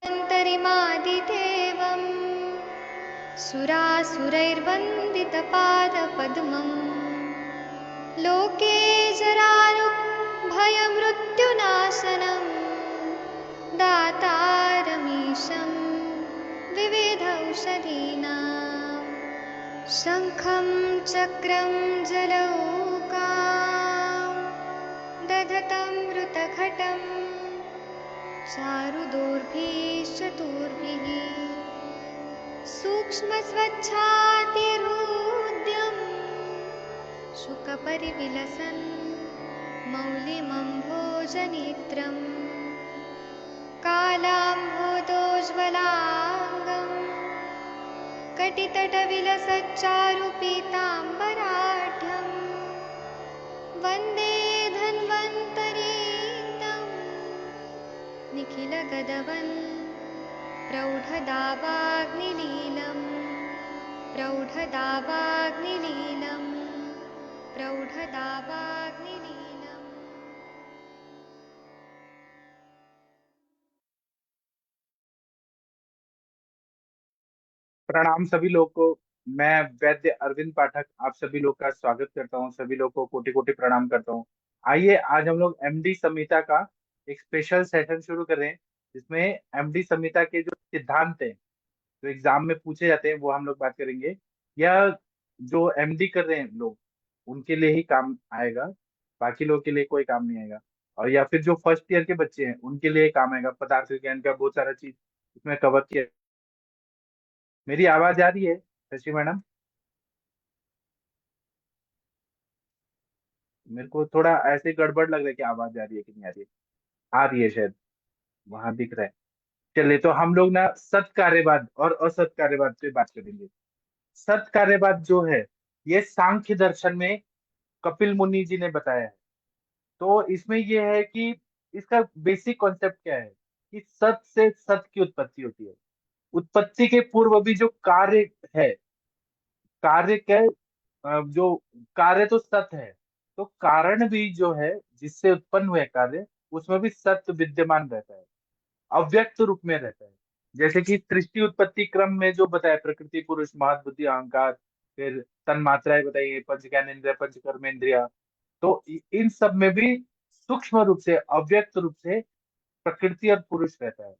अन्तरिमादिदेवम् सुरासुरैर्वन्दितपादपद्मम् लोके जरारुभयमृत्युनाशनम् दातारमीशं विविधौषधीनां शङ्खं चक्रं जलौकां दधतमृतघटं चारुदोर्भिश्चतुर्भिः सूक्ष्मस्वच्छातिहृद्यं शुकपरिविलसन् मौलिमम्भोजनेत्रम् कालाम्भोदोज्ज्वलाङ्गं कटितटविलसच्चारुपीताम्बराढ्यं वन्दे धन्वन्तरीतं निखिलगदवन् प्रौढदावाग्निलीलं प्रौढदावाग्निलीलं प्रौढदावाग्निलीलम्। प्रणाम सभी लोग को। मैं वैद्य अरविंद पाठक आप सभी लोग का स्वागत करता हूँ। सभी लोग को कोटि कोटि प्रणाम करता हूँ। आइए आज हम लोग एमडी संहिता का एक स्पेशल सेशन शुरू कर रहे हैं, जिसमें एमडी संहिता के जो सिद्धांत हैं जो एग्जाम में पूछे जाते हैं वो हम लोग बात करेंगे। या जो एमडी कर रहे हैं लोग उनके लिए ही काम आएगा, बाकी लोगों के लिए कोई काम नहीं आएगा। और या फिर जो फर्स्ट ईयर के बच्चे हैं उनके लिए काम आएगा। पदार्थ विज्ञान का बहुत सारा चीज इसमें कवर किया। मेरी आवाज आ रही है शशि मैडम? मेरे को थोड़ा ऐसे गड़बड़ लग रहा है कि आवाज आ रही है कि नहीं आ रही है। आ रही है शायद, वहां दिख रहा है। चलिए, तो हम लोग ना सत कार्यवाद और असत कार्यवाद पे बात करेंगे। सत कार्यवाद जो है ये सांख्य दर्शन में कपिल मुनि जी ने बताया है। तो इसमें ये है कि इसका बेसिक कॉन्सेप्ट क्या है कि सत से सत की उत्पत्ति होती है। उत्पत्ति के पूर्व भी जो कार्य है, कार्य क्या जो कार्य तो सत्य है, तो कारण भी जो है जिससे उत्पन्न हुए कार्य उसमें भी सत्य विद्यमान रहता है, अव्यक्त रूप में रहता है। जैसे कि सृष्टि उत्पत्ति क्रम में जो बताया, प्रकृति पुरुष महत बुद्धि अहंकार, फिर तन्मात्राएं बताइए, पंच ज्ञानेन्द्रिय पंच कर्मेंद्रिया। तो इन सब में भी सूक्ष्म रूप से अव्यक्त रूप से प्रकृति और पुरुष रहता है।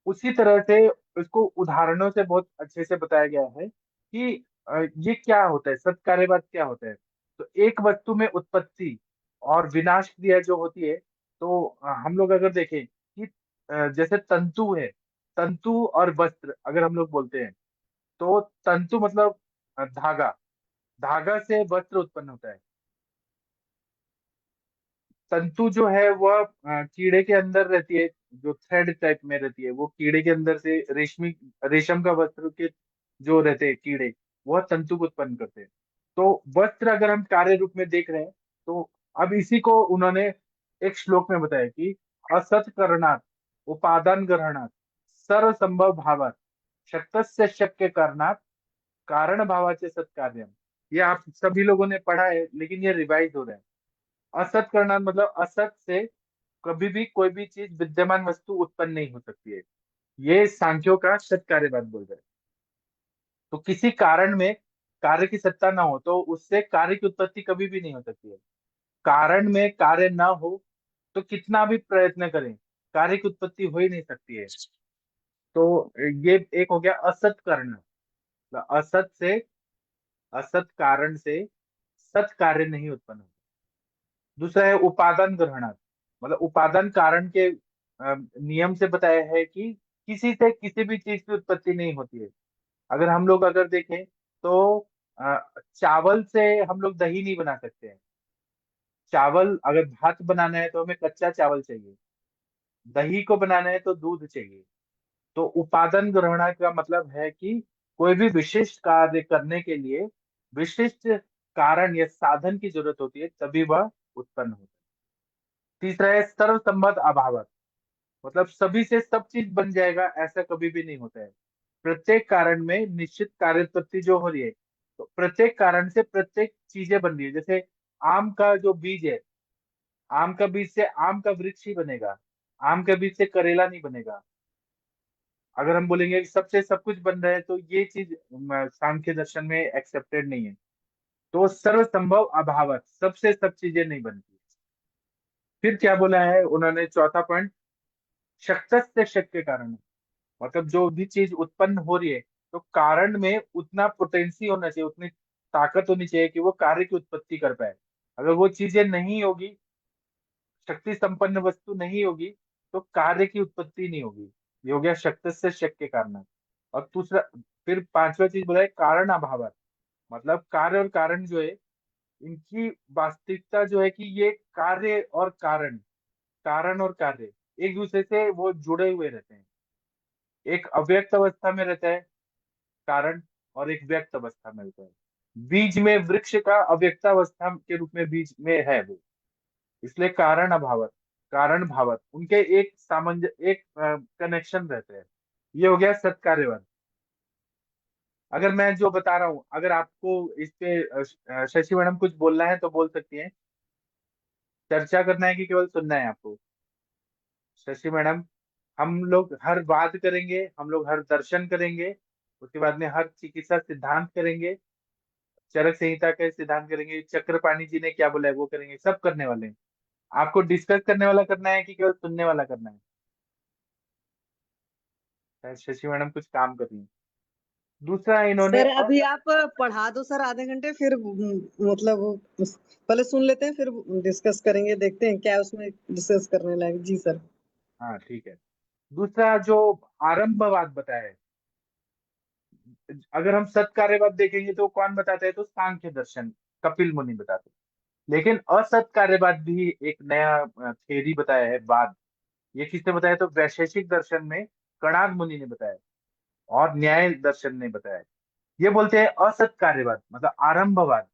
उसी तरह से इसको उदाहरणों से बहुत अच्छे से बताया गया है कि ये क्या होता है, सत्कार्यवाद क्या होता है। तो एक वस्तु में उत्पत्ति और विनाश क्रिया जो होती है, तो हम लोग अगर देखें कि जैसे तंतु है, तंतु और वस्त्र अगर हम लोग बोलते हैं, तो तंतु मतलब धागा, धागा से वस्त्र उत्पन्न होता है। तंतु जो है वह कीड़े के अंदर रहती है, जो थ्रेड टाइप में रहती है, वो कीड़े के अंदर से रेशमी रेशम का वस्त्र के जो रहते हैं कीड़े, वह तंतु को उत्पन्न करते हैं। तो वस्त्र अगर हम कार्य रूप में देख रहे हैं, तो अब इसी को उन्होंने एक श्लोक में बताया कि असत करणात् उपादान ग्रहणात् सर्व संभव भावात् शक्तस्य शक्य करणात् कारण भावाचे सत्कार्यम। ये आप सभी लोगों ने पढ़ा है, लेकिन ये रिवाइज हो रहा है। असत करना मतलब असत से कभी भी कोई भी चीज विद्यमान वस्तु उत्पन्न नहीं हो सकती है। ये सांख्यों का सत कार्यवाद बोल रहे हैं। तो किसी कारण में कार्य की सत्ता ना हो तो उससे कार्य की उत्पत्ति कभी भी नहीं हो सकती है। कारण में कार्य ना हो तो कितना भी प्रयत्न करें, कार्य की उत्पत्ति हो ही नहीं सकती है। तो ये एक हो गया असत करना। मतलब असत से, असत कारण से सत कार्य नहीं उत्पन्न होता। दूसरा है उपादान ग्रहणार्थ। मतलब उपादान कारण के नियम से बताया है कि किसी से किसी भी चीज की उत्पत्ति नहीं होती है। अगर हम लोग अगर देखें तो चावल से हम लोग दही नहीं बना सकते हैं। चावल अगर भात बनाना है तो हमें कच्चा चावल चाहिए, दही को बनाना है तो दूध चाहिए। तो उपादान ग्रहण का मतलब है कि कोई भी विशिष्ट कार्य करने के लिए विशिष्ट कारण या साधन की जरूरत होती है, तभी वह उत्पन्न होता है। तीसरा है सर्व संबद्ध अभाव। मतलब सभी से सब चीज बन जाएगा ऐसा कभी भी नहीं होता है। प्रत्येक कारण में निश्चित कार्योत्पत्ति जो हो रही है, तो प्रत्येक कारण से प्रत्येक चीजें बन रही है। जैसे आम का जो बीज है, आम का बीज से आम का वृक्ष ही बनेगा, आम के बीज से करेला नहीं बनेगा। अगर हम बोलेंगे कि सबसे सब कुछ बन रहा है तो ये चीज सांख्य दर्शन में एक्सेप्टेड नहीं है। तो सर्व संभव अभावत, सबसे सब चीजें नहीं बनती। फिर क्या बोला है उन्होंने, चौथा पॉइंट, शक्तस्य शक्य कारण। मतलब जो भी चीज उत्पन्न हो रही है तो कारण में उतना पोटेंसी होना चाहिए, उतनी ताकत होनी चाहिए कि वो कार्य की उत्पत्ति कर पाए। अगर वो चीजें नहीं होगी, शक्ति संपन्न वस्तु नहीं होगी, तो कार्य की उत्पत्ति नहीं होगी। ये हो गया शक्ति से शक्य कारण। और दूसरा, फिर पांचवा चीज बोला है कारण अभाव। मतलब कार्य और कारण जो है, इनकी वास्तविकता जो है कि ये कार्य और कारण, कारण और कार्य एक दूसरे से वो जुड़े हुए रहते हैं। एक अव्यक्त अवस्था में रहता है कारण, और एक व्यक्त अवस्था में रहता है। बीज में, वृक्ष का अव्यक्तावस्था के रूप में बीज में है वो, इसलिए कारण अभावत, कारण भावत, उनके एक एक कनेक्शन रहते हैं। ये हो गया सत्कार्यवाद। अगर मैं जो बता रहा हूँ, अगर आपको इस पे शशि मैडम कुछ बोलना है तो बोल सकती हैं। चर्चा करना है कि केवल सुनना है आपको? शशि मैडम, हम लोग हर बात करेंगे, हम लोग हर दर्शन करेंगे, उसके बाद में हर चिकित्सा सिद्धांत करेंगे, चरक संहिता के सिद्धांत करेंगे, चक्रपाणी जी ने क्या बोला है वो करेंगे, सब करने वाले हैं। आपको डिस्कस करने वाला करना है कि केवल सुनने वाला करना है? शायद शशि मैडम कुछ काम कर रही है। दूसरा इन्होंने सर अभी आप पढ़ा दो सर आधे घंटे, फिर मतलब पहले सुन लेते हैं, फिर डिस्कस करेंगे, देखते हैं क्या उसमें डिस्कस करने लायक। जी सर। हाँ ठीक है। दूसरा जो आरंभवाद बताया है, अगर हम सत्कार्यवाद देखेंगे तो कौन बताता है, तो सांख्य दर्शन, कपिल मुनि बताते हैं। लेकिन असत्कार्यवाद भी एक नया थ्योरी बताया है बाद। ये किसने बताया, तो वैशेषिक दर्शन में कणाद मुनि ने बताया, और न्याय दर्शन ने बताया। ये बोलते हैं असत कार्यवाद मतलब आरंभवाद,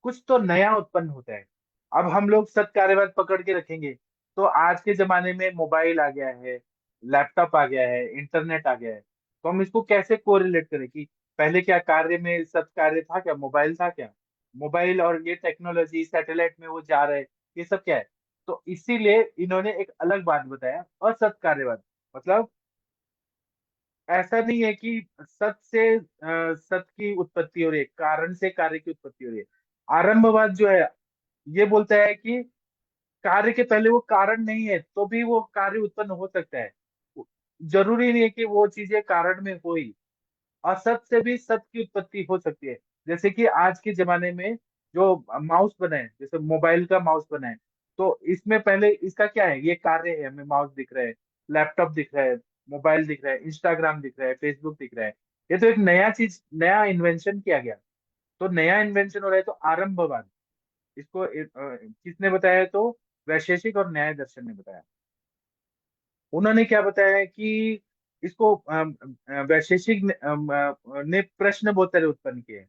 कुछ तो नया उत्पन्न होता है। अब हम लोग सत्कार्यवाद पकड़ के रखेंगे तो आज के जमाने में मोबाइल आ गया है, लैपटॉप आ गया है, इंटरनेट आ गया है, तो हम इसको कैसे कोरिलेट करें कि पहले क्या कार्य में सत्कार्य था, क्या मोबाइल था क्या? मोबाइल और ये टेक्नोलॉजी सैटेलाइट में वो जा रहे हैं, ये सब क्या है? तो इसीलिए इन्होंने एक अलग बात बताया, असत्कार्यवाद। मतलब ऐसा नहीं है कि सत से सत की उत्पत्ति हो रही है, कारण से कार्य की उत्पत्ति हो रही है। आरंभवाद जो है, ये बोलता है कि कार्य के पहले वो कारण नहीं है तो भी वो कार्य उत्पन्न हो सकता है। जरूरी नहीं है कि वो चीजें कारण में हो ही, असत से भी सत की उत्पत्ति हो सकती है। जैसे कि आज के जमाने में जो माउस बना है, जैसे मोबाइल का माउस बना है, तो इसमें पहले इसका क्या है, ये कार्य है, हमें माउस दिख रहा है, लैपटॉप दिख रहा है, मोबाइल दिख रहा है, इंस्टाग्राम दिख रहा है, फेसबुक दिख रहा है। ये तो एक नया चीज, नया इन्वेंशन किया गया। तो नया इन्वेंशन हो रहा है तो आरंभवाद, इसको किसने बताया, तो वैशेषिक और न्याय दर्शन ने बताया। उन्होंने क्या बताया है कि इसको वैशेषिक ने प्रश्न बहुत सारे उत्पन्न किए हैं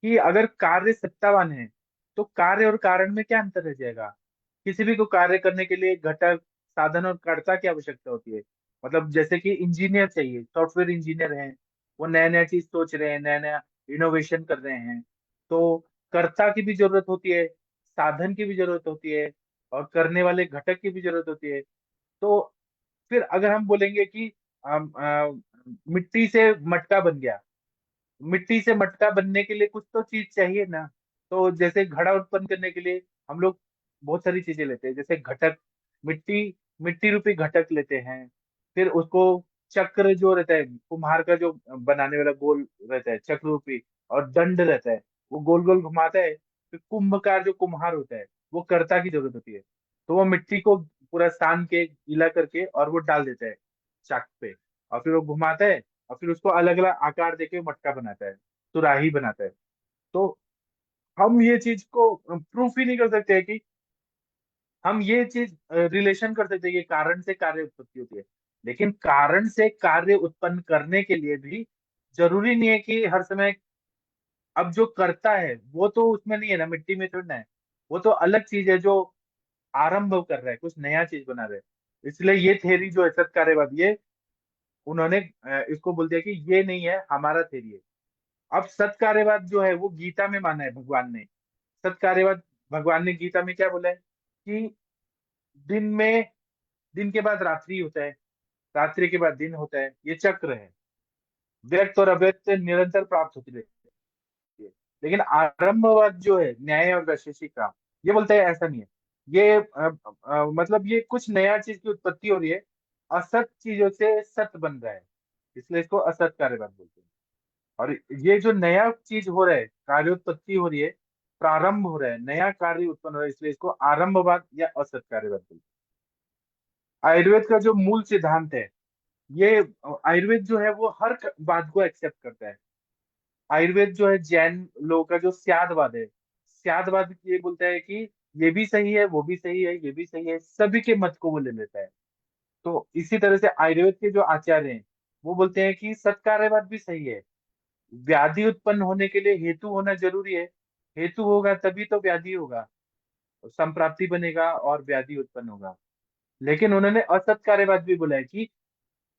कि अगर कार्य सत्तावान है तो कार्य और कारण में क्या अंतर रह जाएगा? किसी भी को कार्य करने के लिए घटक, साधन और कर्ता की आवश्यकता होती है। मतलब जैसे कि इंजीनियर चाहिए, सॉफ्टवेयर इंजीनियर हैं, वो नया नया चीज सोच रहे हैं, नया नया इनोवेशन कर रहे हैं, तो कर्ता की भी जरूरत होती है, साधन की भी जरूरत होती है, और करने वाले घटक की भी जरूरत होती है। तो फिर अगर हम बोलेंगे कि मिट्टी से मटका बन गया, मिट्टी से मटका बनने के लिए कुछ तो चीज चाहिए ना। तो जैसे घड़ा उत्पन्न करने के लिए हम लोग बहुत सारी चीजें लेते हैं, जैसे घटक, मिट्टी, मिट्टी रूपी घटक लेते हैं। फिर उसको चक्र जो रहता है, कुम्हार का जो बनाने वाला गोल रहता है चक्र रूपी, और दंड रहता है, वो गोल गोल घुमाता है। फिर कुंभकार जो कुम्हार होता है, वो कर्ता की जरूरत होती है। तो वो मिट्टी को पूरा सान के गीला करके और वो डाल देता है चाक पे, और फिर वो घुमाता है, और फिर उसको अलग अलग आकार देके मटका बनाता है, सुराही बनाता है। तो हम ये चीज को प्रूफ ही नहीं कर सकते कि हम ये चीज रिलेशन कर सकते हैं कि कारण से कार्य उत्पत्ति होती है। लेकिन कारण से कार्य उत्पन्न करने के लिए भी जरूरी नहीं है कि हर समय, अब जो करता है वो तो उसमें नहीं है ना, मिट्टी में थोड़ी ना है, वो तो अलग चीज है जो आरंभ कर रहा है, कुछ नया चीज बना रहा है। इसलिए ये थेरी जो है सत्कार्यवाद, ये उन्होंने इसको बोल दिया कि ये नहीं है, हमारा थेरी है। अब सत्कार्यवाद जो है वो गीता में माना है भगवान ने। सत्कार्यवाद, भगवान ने गीता में क्या बोला है कि दिन में, दिन के बाद रात्रि होता है, रात्रि के बाद दिन होता है, ये चक्र है। व्यक्त और अव्यक्त निरंतर प्राप्त होती रहती है। लेकिन आरंभवाद जो है न्याय और वैशेषिक का, ये बोलते हैं ऐसा नहीं है। ये मतलब ये कुछ नया चीज की उत्पत्ति हो रही है, असत चीजों से सत्य बन रहा है, इसलिए इसको असत कार्यवाद बोलते हैं। और ये जो नया चीज हो रहा है, कार्योत्पत्ति हो रही है, प्रारंभ हो रहा है, नया कार्य उत्पन्न हो रहा है, इसलिए इसको आरंभवाद या असत कार्यवाद बोलते हैं। आयुर्वेद का जो मूल सिद्धांत है, ये आयुर्वेद जो है वो हर बात को एक्सेप्ट करता है। आयुर्वेद जो है जैन लोगों का जो स्यादवाद है, स्यादवाद ये बोलता है कि ये भी सही है, वो भी सही है, ये भी सही है, सभी के मत को वो ले लेता है। तो इसी तरह से आयुर्वेद के जो आचार्य हैं, वो बोलते हैं कि सत्कार्यवाद भी सही है। व्याधि उत्पन्न होने के लिए हेतु होना जरूरी है, हेतु होगा तभी तो व्याधि होगा, संप्राप्ति बनेगा और व्याधि उत्पन्न होगा। लेकिन उन्होंने असत कार्यवाद भी बोला है कि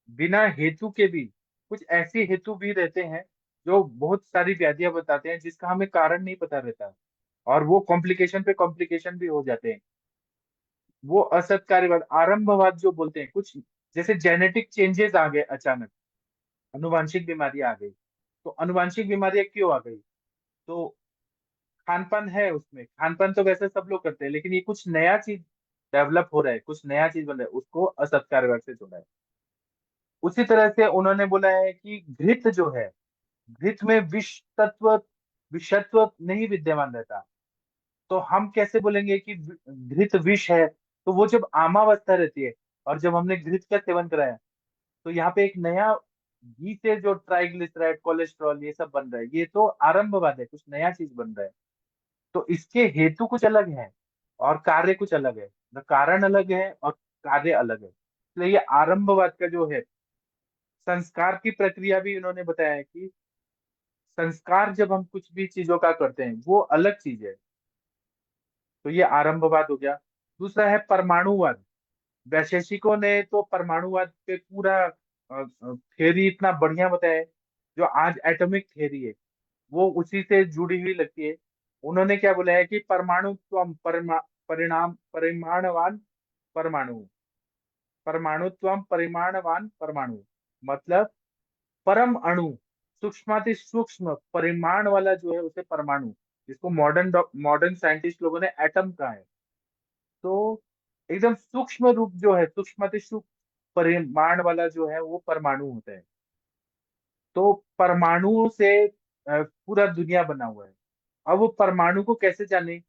बिना हेतु के भी कुछ ऐसे हेतु भी रहते हैं जो बहुत सारी व्याधियां बताते हैं, जिसका हमें कारण नहीं पता रहता, और वो कॉम्प्लिकेशन पे कॉम्प्लिकेशन भी हो जाते हैं। वो असत कार्यवाद, आरंभवाद जो बोलते हैं, कुछ जैसे जेनेटिक चेंजेस आ गए अचानक, अनुवांशिक बीमारी आ गई, तो अनुवांशिक बीमारियां क्यों आ गई? तो खान पान है, उसमें खान पान तो वैसे सब लोग करते हैं, लेकिन ये कुछ नया चीज डेवलप हो रहा है, कुछ नया चीज बन रहा है, उसको असत कार्यवाद से जोड़ा है। उसी तरह से उन्होंने बोला है कि घृत जो है, घृत में विषत्व नहीं विद्यमान रहता। तो हम कैसे बोलेंगे कि घृत विष है? तो वो जब आमावस्था रहती है और जब हमने घृत का सेवन कराया, तो यहाँ पे एक नया घी से जो ट्राइग्लिसराइड, कोलेस्ट्रॉल, ये सब बन रहा है, ये तो आरंभवाद है, कुछ नया चीज बन रहा है। तो इसके हेतु कुछ अलग है और कार्य कुछ अलग है, न कारण अलग है और कार्य अलग है, इसलिए ये आरंभवाद का जो है, संस्कार की प्रक्रिया भी इन्होंने बताया है कि संस्कार जब हम कुछ भी चीजों का करते हैं वो अलग चीज है। तो ये आरंभवाद हो गया। दूसरा है परमाणुवाद। वैशेषिकों ने तो परमाणुवाद पे पूरा थ्योरी इतना बढ़िया बताया है, जो आज एटॉमिक थ्योरी है वो उसी से जुड़ी हुई लगती है। उन्होंने क्या बोला है कि परिणाम परिमाणवान परमाणु, परमाणुत्वम परिमाणवान परमाणु, मतलब परम अणु, सूक्ष्माति सूक्ष्म परिमाण वाला जो है उसे परमाणु, जिसको मॉडर्न साइंटिस्ट लोगों ने एटम कहा है। तो एकदम सूक्ष्म रूप जो है, सूक्ष्माति सूक्ष्म परिमाण वाला जो है वो परमाणु होता है। तो परमाणुओं से पूरा दुनिया बना हुआ है। अब वो परमाणु को कैसे जाने?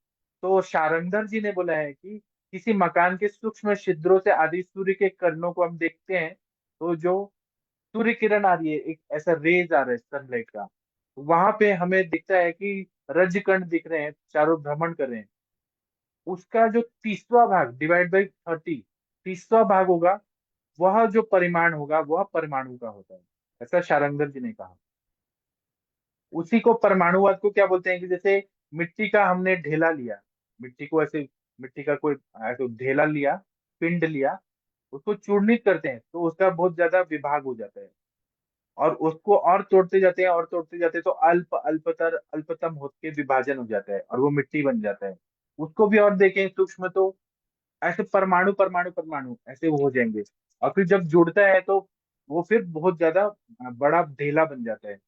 तो शारंगधर जी ने बोला है कि किसी मकान के सूक्ष्म छिद्रों से आदि सूर्य के किरणों को हम देखते हैं, तो जो सूर्य किरण आ रही है, एक ऐसा रेज आ रहा है सनलाइट का, वहां पे हमें दिखता है कि रजकण दिख रहे हैं, चारों भ्रमण कर रहे हैं। उसका जो 30वां भाग डिवाइड बाई 30, 30वां भाग होगा, वह जो परिमाण होगा वह परमाणु का होता है, ऐसा शारंगधर जी ने कहा। उसी को परमाणुवाद को क्या बोलते हैं कि जैसे मिट्टी का हमने ढेला लिया, मिट्टी को ऐसे, मिट्टी का कोई ऐसे ढेला लिया, पिंड लिया, उसको चूर्णित करते हैं तो उसका बहुत ज्यादा विभाग हो जाता है, और उसको और तोड़ते जाते हैं और तोड़ते जाते हैं, तो अल्प अल्पतर अल्पतम होके विभाजन हो जाता है और वो मिट्टी बन जाता है। उसको भी और देखें सूक्ष्म, तो ऐसे परमाणु परमाणु परमाणु ऐसे वो हो जाएंगे, और फिर जब जुड़ता है तो वो फिर बहुत ज्यादा बड़ा ढेला बन जाता है।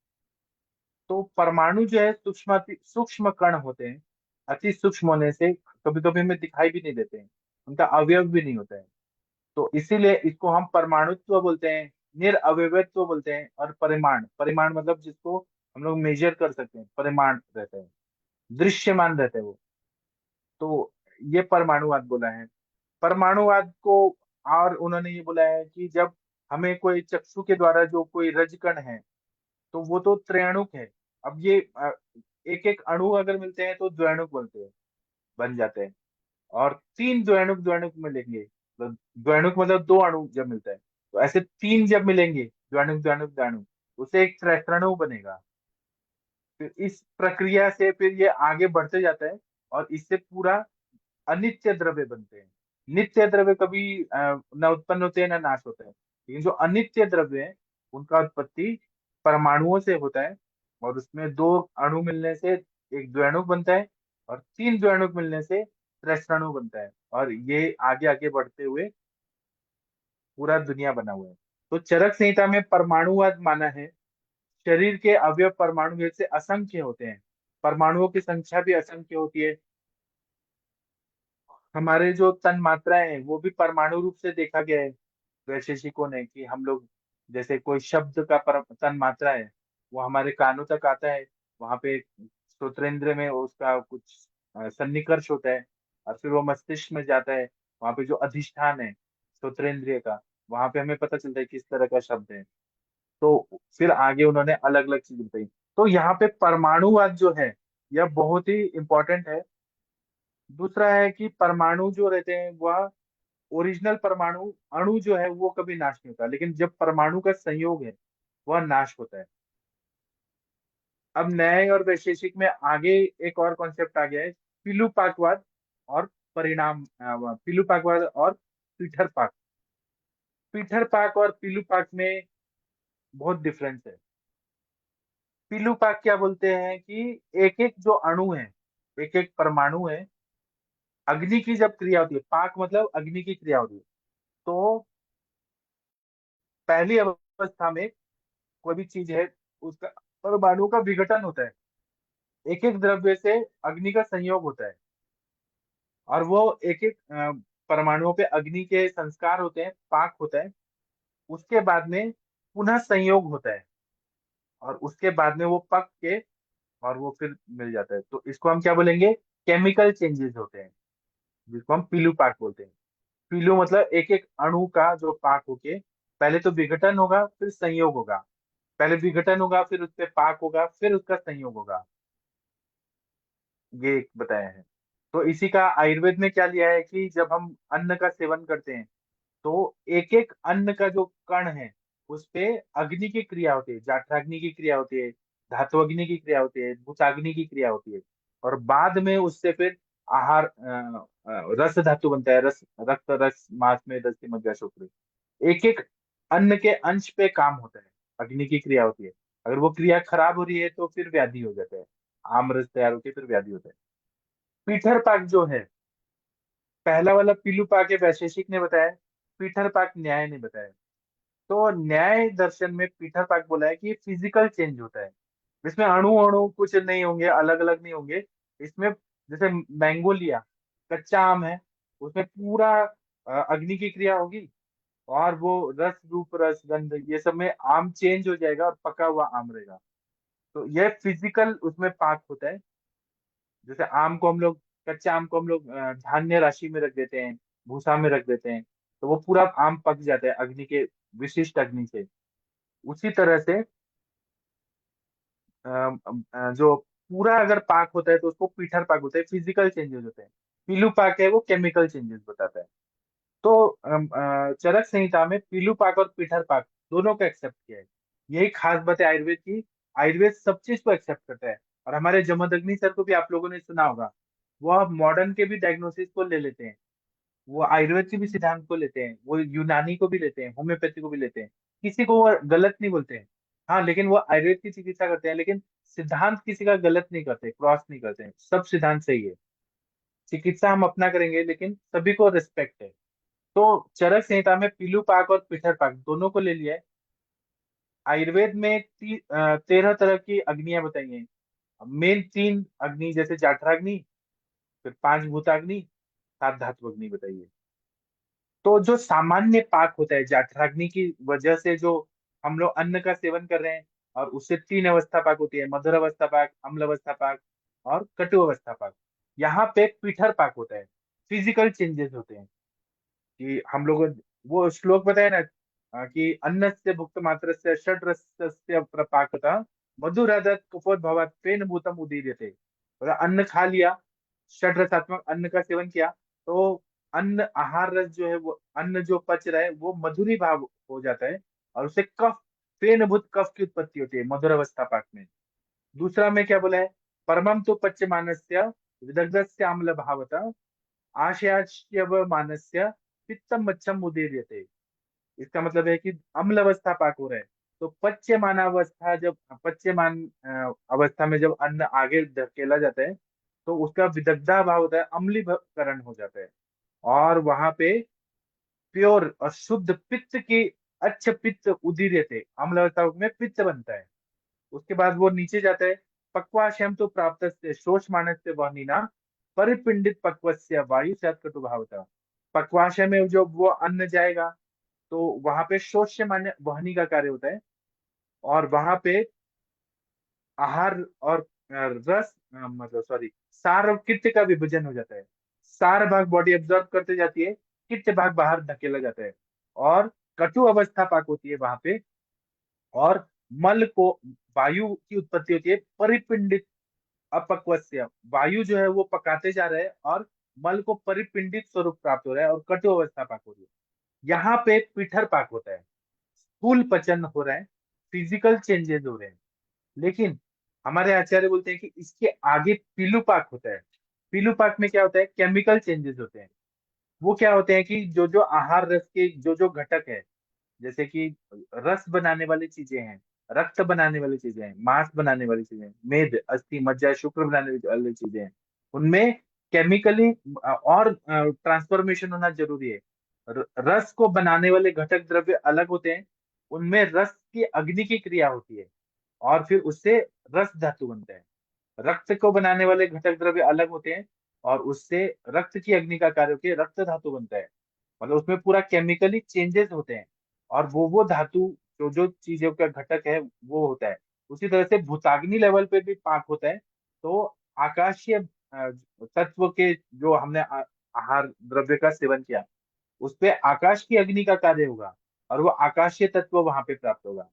तो परमाणु जो है सूक्ष्म सूक्ष्म कण होते हैं, अति सूक्ष्म होने से कभी कभी हमें दिखाई भी नहीं देते हैं, उनका अवयव भी नहीं होता है। तो इसीलिए इसको हम परमाणुत्व बोलते हैं, निरअवयवत्व बोलते हैं, और परिमाण, परिमाण मतलब जिसको हम लोग मेजर कर सकते हैं, परिमाण रहता है, दृश्यमान रहता है वो। तो ये परमाणुवाद बोला है। परमाणुवाद को, और उन्होंने ये बोला है कि जब हमें कोई चक्षु के द्वारा जो कोई रजकण है, तो वो तो त्रैणुक है। अब ये एक एक अणु अगर मिलते हैं तो द्वैणुक बनते हैं, बन जाते हैं। और तीन द्वैणुक द्वैणुक मिलेंगे, तो द्वैणुक मतलब दो अणु जब मिलता है, तो ऐसे तीन जब मिलेंगे, द्वैणुक द्वैणुक द्वैणुक, उसे एक त्रैष्टणु बनेगा। फिर इस प्रक्रिया से फिर ये आगे बढ़ते जाता है, और इससे पूरा अनित्य द्रव्य बनते हैं। नित्य द्रव्य कभी न उत्पन्न होते हैं न नाश होते हैं, लेकिन जो अनित्य द्रव्य है उनका उत्पत्ति परमाणुओं से होता है, और उसमें दो अणु मिलने से एक द्वैणुक बनता है, और तीन द्वैणुक मिलने से त्रैष्टणु बनता है, और ये आगे आगे बढ़ते हुए पूरा दुनिया बना हुआ है। तो चरक संहिता में परमाणुवाद माना है, शरीर के अवयव परमाणु जैसे असंख्य होते हैं, परमाणुओं की संख्या भी असंख्य होती है। हमारे जो तन मात्राएं हैं वो भी परमाणु रूप से देखा गया है वैशेषिकों ने, कि हम लोग जैसे कोई शब्द का तन मात्रा है, वो हमारे कानों तक आता है, वहां पे श्रोत्रेंद्र में उसका कुछ सन्निकर्ष होता है, और फिर वो मस्तिष्क में जाता है, वहां पे जो अधिष्ठान है श्रोत्रेंद्रिय का, वहां पे हमें पता चलता है किस तरह का शब्द है। तो फिर आगे उन्होंने अलग अलग चीज बताई। तो यहाँ पे परमाणुवाद जो है यह बहुत ही इंपॉर्टेंट है। दूसरा है कि परमाणु जो रहते हैं वह ओरिजिनल परमाणु अणु जो है वो कभी नाश नहीं होता, लेकिन जब परमाणु का संयोग है वह नाश होता है। अब न्याय और वैशेषिक में आगे एक और कॉन्सेप्ट आ गया है, पिलुपाकवाद और पिलुपाकवाद और पीठरपाक। पीठरपाक और पिलुपाक में बहुत डिफरेंस है। पिलुपाक क्या बोलते हैं कि एक एक जो अणु है, एक एक परमाणु है, अग्नि की जब क्रिया होती है, पाक मतलब अग्नि की क्रिया होती है, तो पहली अवस्था में कोई भी चीज है उसका परमाणु का विघटन होता है, एक एक द्रव्य से अग्नि का संयोग होता है, और वो एक एक परमाणुओं पे अग्नि के संस्कार होते हैं, पाक होता है। उसके बाद में पुनः संयोग होता है, और उसके बाद में वो पक के और वो फिर मिल जाता है, तो इसको हम क्या बोलेंगे, केमिकल चेंजेस होते हैं, जिसको हम पीलू पाक बोलते हैं। पीलू मतलब एक एक अणु का जो पाक होके पहले तो विघटन होगा फिर संयोग होगा, पहले विघटन होगा फिर उस पे पाक होगा फिर उसका संयोग होगा, ये एक बताया है। तो इसी का आयुर्वेद में क्या लिया है कि जब हम अन्न का सेवन करते हैं तो एक एक अन्न का जो कण है उस पे अग्नि की क्रिया होती है, जाठराग्नि की क्रिया होती है, धात्वग्नि की क्रिया होती है, भूताग्नि की क्रिया होती है, और बाद में उससे फिर आहार रस धातु बनता है, रस रक्त रस मांस में दस्ती मज्जा शुक्र, एक एक अन्न के अंश पे काम होता है, अग्नि की क्रिया होती है। अगर वो क्रिया खराब हो रही है तो फिर व्याधि हो जाता है, आम रस तैयार होकर फिर व्याधि होता है। पीठर पाक जो है, पहला वाला पीलू पाक है वैशेषिक ने बताया, पीठर पाक न्याय ने बताया। तो न्याय दर्शन में पीठर पाक बोला है कि फिजिकल चेंज होता है, इसमें अणु अणु कुछ नहीं होंगे, अलग अलग नहीं होंगे। इसमें जैसे मैंगो लिया, कच्चा आम है, उसमें पूरा अग्नि की क्रिया होगी, और वो रस रूप रस गंध ये सब में आम चेंज हो जाएगा और पका हुआ आम रहेगा। तो यह फिजिकल उसमें पाक होता है। जैसे आम को हम लोग, कच्चे आम को हम लोग धान्य राशि में रख देते हैं, भूसा में रख देते हैं, तो वो पूरा आम पक जाता है अग्नि के, विशिष्ट अग्नि से। उसी तरह से जो पूरा अगर पाक होता है तो उसको पीठर पाक होता है, फिजिकल चेंजेस होते हैं। पीलू पाक है वो केमिकल चेंजेस बताता है। तो चरक संहिता में पीलू पाक और पीठर पाक दोनों को एक्सेप्ट किया है। यही खास बात है आयुर्वेद की, आयुर्वेद सब चीज को एक्सेप्ट करता है। और हमारे जमदग्नि सर को भी आप लोगों ने सुना होगा, वो मॉडर्न के भी डायग्नोसिस को ले लेते हैं, वो आयुर्वेद के भी सिद्धांत को लेते हैं, वो यूनानी को भी लेते हैं, होम्योपैथी को भी लेते हैं, किसी को वो गलत नहीं बोलते हैं। हाँ, लेकिन वो आयुर्वेद की चिकित्सा करते हैं, लेकिन सिद्धांत किसी का गलत नहीं करते, क्रॉस नहीं करते हैं, सब सिद्धांत सही है। चिकित्सा हम अपना करेंगे लेकिन सभी को रिस्पेक्ट है। तो चरक संहिता में पीलू पाक और पिठर पाक दोनों को ले लिया है। आयुर्वेद में 13 तरह की अग्नियां बताई हैं। मेन 3 अग्नि जैसे जाठराग्नि, फिर 5 भूताग्नि, 7 धातु अग्नि बताई है। तो जो सामान्य पाक होता है जाठराग्नि की वजह से, जो हम लोग अन्न का सेवन कर रहे हैं, और उससे 3 अवस्था पाक होती है, मधुर अवस्था पाक, अम्ल अवस्था पाक और कटु अवस्था पाक। यहाँ पे पीठर पाक होता है, फिजिकल चेंजेस होते हैं, कि हम लोग वो श्लोक बताए ना, कि अन्न से भुक्त मात्र से षड रसस्य प्रपाकता मधुरादत कुपोद्भवात पेन भूतम उदीर्यते। मतलब अन्न खा लिया, षड रसात्मक अन्न का सेवन किया, तो अन्न आहार रस जो है, वो अन्न जो पच रहा है वो मधुरी भाव हो जाता है, और उससे कफ, पेनभूत कफ की उत्पत्ति होती है मधुर अवस्था पाक में। दूसरा में क्या बोला है, परमम तो पच्यमानस्य विदग्धस्य आम्ल भावता आशयाच्यव मानस्य पित्तम मच्छम उदीर्यते। इसका मतलब है कि अम्ल अवस्था पाक हो रहा है, तो पच्यमान अवस्था, जब पच्यमान अवस्था में जब अन्न आगे धकेला जाता है तो उसका विदग्धा भाव होता है, अम्लीकरण हो जाता है, और वहां पे प्योर और शुद्ध पित्त की अच्छ पित्त उदीर्यते, अम्ल अवस्था में पित्त बनता है। उसके बाद वो नीचे जाता है, पक्वाशयम तो प्राप्त शोषमाणस्य वहनीना परिपिंडित पक्वस्य वायु से कटु भावता। पक्वाशय में जो वो अन्न जाएगा तो वहां पे शोष्यमान्य वहनी का कार्य होता है, और वहां पे आहार और रस मतलब सॉरी सार और कित्त का विभाजन हो जाता है। सार भाग बॉडी एब्जॉर्ब करते जाती है, कित्त भाग बाहर धकेला जाता है, और कटु अवस्था पाक होती है वहां पे। और मल को वायु की उत्पत्ति होती है परिपिंडित अपक्वस्य, वायु जो है वो पकाते जा रहे हैं और मल को परिपिंडित स्वरूप प्राप्त हो रहा है और कटु अवस्था पाक हो रही है। यहाँ पे पीठर पाक होता है, स्थूल पचन हो रहा है, फिजिकल चेंजेस हो रहे हैं। लेकिन हमारे आचार्य बोलते हैं कि इसके आगे पीलूपाक होता है। पीलूपाक में क्या होता है, केमिकल चेंजेस होते हैं। वो क्या होते हैं कि जो जो आहार रस के जो जो घटक है, जैसे कि रस बनाने वाली चीजें हैं, रक्त बनाने वाली चीजें हैं, मांस बनाने वाली चीजें हैं, मेद अस्थि मज्जा शुक्र बनाने वाली चीजें हैं, उनमें केमिकली और ट्रांसफॉर्मेशन होना जरूरी है। रस को बनाने वाले घटक द्रव्य अलग होते हैं, उनमें रस की अग्नि की क्रिया होती है और फिर उससे रस धातु बनता है। रक्त को बनाने वाले घटक द्रव्य अलग होते हैं और उससे रक्त की अग्नि का कार्य होकर रक्त धातु बनता है। मतलब उसमें पूरा केमिकली चेंजेस होते हैं और वो धातु जो जो चीजों का घटक है वो होता है। उसी तरह से भूताग्नि लेवल पे भी पाक होता है। तो आकाशीय तत्व के जो हमने आहार द्रव्य का सेवन किया, उस पे आकाश की अग्नि का कार्य होगा और वो आकाशीय तत्व वहां पे प्राप्त होगा।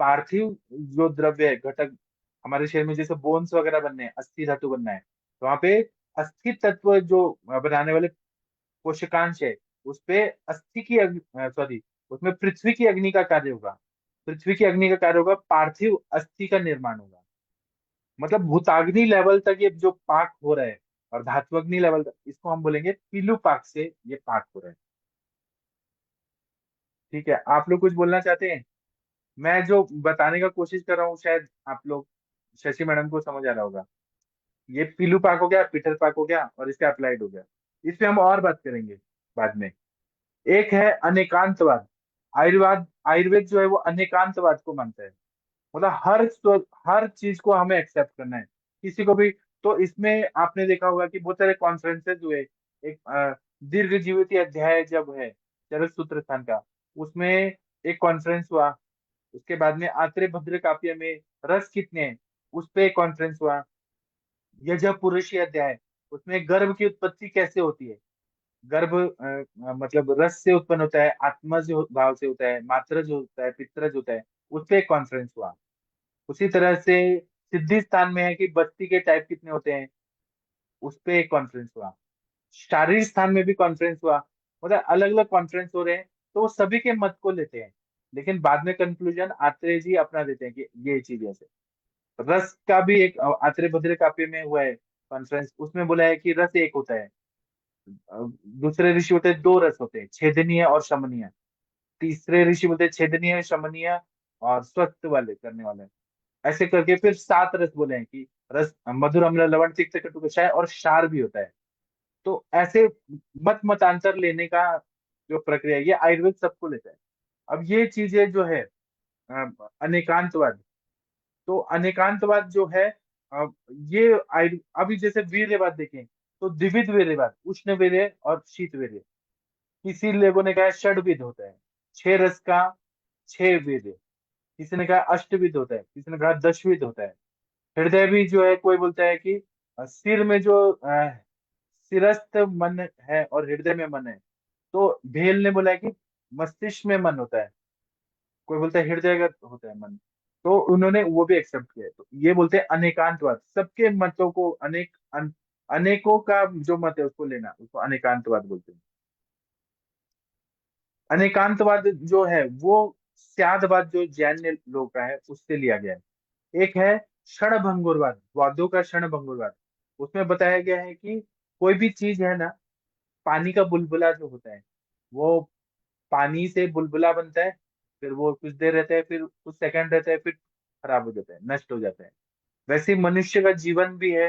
पार्थिव जो द्रव्य है घटक हमारे शरीर में, जैसे बोन्स वगैरह बनने हैं, अस्थि धातु बनना है, तो वहां पे अस्थि तत्व जो बनाने वाले कोशिकांश है, उस पे अस्थि की सॉरी उसमें पृथ्वी की अग्नि का कार्य होगा। पृथ्वी की अग्नि का कार्य होगा, पार्थिव अस्थि का निर्माण होगा। मतलब भूताग्नि लेवल तक ये जो पाक हो रहा है और धात्वग्नि लेवल तक, इसको हम बोलेंगे पीलू पाक से ये पाक हो रहा है। ठीक है, आप लोग कुछ बोलना चाहते हैं? मैं जो बताने का कोशिश कर रहा हूँ शायद आप लोग, शशि मैडम को समझ आ रहा होगा। ये पीलू पाक हो गया, पीटर पाक हो गया और इसका अप्लाइड हो गया। इस पे हम और बात करेंगे बाद में। एक है अनेकांतवाद। आयुर्वेद आयुर्वेद जो है वो अनेकांतवाद को मानता है। मतलब हर चीज को हमें एक्सेप्ट करना है, किसी को भी। तो इसमें आपने देखा होगा कि बहुत सारे कॉन्फ्रेंसेस हुए। एक दीर्घ जीवित अध्याय जब है चरक सूत्र स्थान का, उसमें एक कॉन्फ्रेंस हुआ। उसके बाद में आत्रेय भद्र काव्य में रस कितने हैं, उस पे एक कॉन्फ्रेंस हुआ। यह पुरुषी अध्याय, उसमें गर्भ की उत्पत्ति कैसे होती है। गर्भ मतलब रस से उत्पन्न होता है, आत्मज भाव से होता है, मात्रज होता है, पित्रज होता है, उस पे एक कॉन्फ्रेंस हुआ। उसी तरह से सिद्धि स्थान में है कि बस्ती के टाइप कितने होते हैं, उस पे एक कॉन्फ्रेंस हुआ। शारीरिक स्थान में भी कॉन्फ्रेंस हुआ। मतलब अलग अलग कॉन्फ्रेंस हो रहे हैं, तो वो सभी के मत को लेते हैं, लेकिन बाद में कंक्लूजन आत्रेय जी अपना देते हैं कि ये चीज ऐसे। रस का भी एक आत्रेय भद्र काव्य में हुआ है कॉन्फ्रेंस, उसमें बोला है कि रस एक होता है। दूसरे ऋषि होते हैं, दो रस होते हैं, छेदनीय और शमनीय। तीसरे ऋषि बोलते हैं छेदनीय, शमनीय और स्वस्थ वाले करने वाले। ऐसे करके फिर सात रस बोले हैं कि रस मधुर अम्ल लवण तिक्त कटु कषाय और क्षार भी होता है। तो ऐसे मत मतांतर लेने का जो प्रक्रिया है, ये आयुर्वेद सबको लेता है। अब ये चीजें जो है अनेकांतवाद, तो अनेकांतवाद जो है ये अभी जैसे वीर्यवाद देखें तो द्विविध वीर्यवाद, उष्ण वीर्य और शीत वीर्य। किसी लोगों ने कहा षडविध होता है, छह रस का छह वीर्य। किसी ने कहा अष्टविध होता है, किसी ने कहा दशविध होता है। हृदय भी जो है, कोई बोलता है कि सिर में जो सिरस्थ मन है और हृदय में मन है। तो भेल ने बोला है कि मस्तिष्क में मन होता है, कोई बोलता है हृदयगत होता है मन। तो उन्होंने वो भी एक्सेप्ट किया है। तो ये बोलते हैं अनेकांतवाद, सबके मतों को अनेकों का जो मत है उसको लेना, उसको अनेकांतवाद बोलते हैं। अनेकांतवाद जो है वो स्यादवाद जो जैन लोग का है उससे लिया गया है। एक है क्षणभंगुरवाद, वादों का क्षणभंगुरवाद। उसमें बताया गया है कि कोई भी चीज है ना, पानी का बुलबुला जो होता है, वो पानी से बुलबुला बनता है, फिर वो कुछ देर रहता है, फिर कुछ सेकंड रहता है, फिर खराब हो जाता है, नष्ट हो जाता है। वैसे ही मनुष्य का जीवन भी है,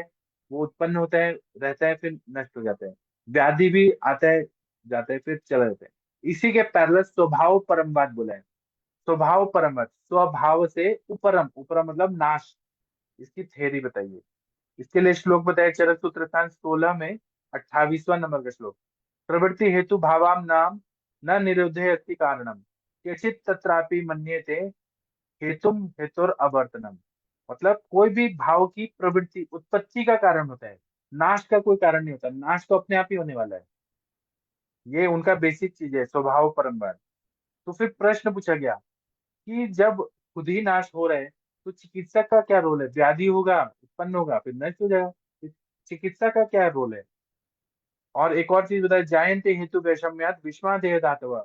वो उत्पन्न होता है, रहता है, फिर नष्ट हो जाता है। व्याधि भी आता है, जाता है, फिर चला जाता है। इसी के पैरेलल स्वभाव परमवाद बोला है। स्वभाव परमवाद, स्वभाव से उपरम, उपरम मतलब नाश, इसकी थ्योरी बताइए। इसके लिए श्लोक बताया चरक सूत्र 16 में 28वां नंबर का श्लोक। प्रवृत्ति हेतु भावाम नाम न निरोधे अस्ति कारणम केचित तत्रापि मन्यते हेतुम हेतुर अवर्तनम। मतलब कोई भी भाव की प्रवृत्ति उत्पत्ति का कारण होता है, नाश का कोई कारण नहीं होता, नाश तो अपने आप ही होने वाला है। ये उनका बेसिक चीज है, स्वभाव परम्परा। तो फिर प्रश्न पूछा गया कि जब खुद ही नाश हो रहे हैं तो चिकित्सक का क्या रोल है? व्याधि होगा, उत्पन्न होगा, फिर नष्ट हो जाएगा, फिर चिकित्सक का क्या रोल है? और एक और चीज बताए, जायन्ते हेतु वैषम्यात विस्मा देह धातव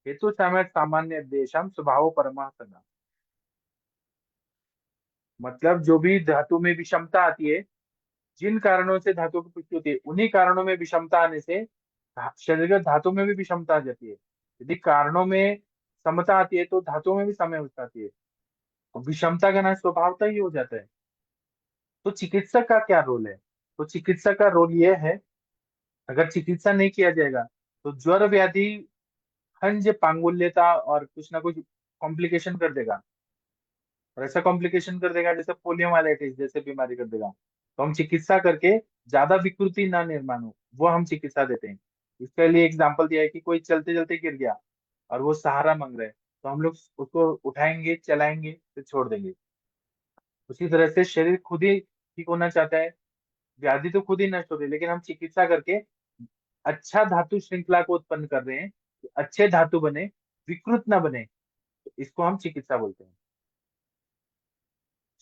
हेतु समय सामान्य देशम स्वभाव परमा सदा। मतलब जो भी धातु में विषमता आती है, जिन कारणों से धातु की पुष्टि होती है, उन्हीं कारणों में विषमता आने से शरीर के धातु में भी विषमता आ जाती है। यदि कारणों में समता आती है तो धातु में भी समता आती है, और विषमता का नाश स्वभावतः ही हो जाता है। तो चिकित्सक का क्या रोल है? तो चिकित्सक का रोल ये है, अगर चिकित्सा नहीं किया जाएगा तो ज्वर व्याधि खंज पांगुल्यता और कुछ ना कुछ कॉम्प्लिकेशन कर देगा, और ऐसा कॉम्प्लिकेशन कर देगा जैसे पोलियोमाइलाइटिस जैसे बीमारी कर देगा। तो हम चिकित्सा करके ज्यादा विकृति ना निर्माण हो, वो हम चिकित्सा देते हैं। इसके लिए एग्जाम्पल दिया है कि कोई चलते चलते गिर गया और वो सहारा मांग रहा है, तो हम लोग उसको उठाएंगे, चलाएंगे, फिर छोड़ देंगे। उसी तरह से शरीर खुद ही ठीक होना चाहता है, व्याधि तो खुद ही नष्ट हो रही है, लेकिन हम चिकित्सा करके अच्छा धातु श्रृंखला को उत्पन्न कर रहे हैं कि अच्छे धातु बने, विकृत ना बने, तो इसको हम चिकित्सा बोलते हैं।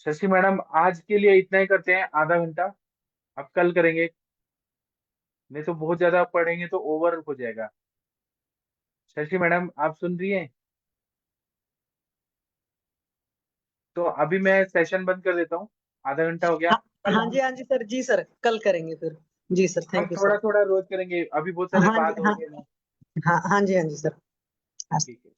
शशि मैडम, आज के लिए इतना ही करते हैं, आधा घंटा। अब कल करेंगे, नहीं तो बहुत ज्यादा पढ़ेंगे तो ओवर हो जाएगा। शशि मैडम, आप सुन रही हैं? तो अभी मैं सेशन बंद कर देता हूँ, आधा घंटा हो गया। हाँ कल हाँ जी, हम हाँ जी सर, जी सर, कल करेंगे फिर। जी सर, हम थैंक यू थोड़ा सर। थोड़ा रोज करेंगे, अभी बहुत सारे हाँ जी, बात हो हाँ गए ना। हाँ हाँ जी, हाँ जी सर। ठीक है।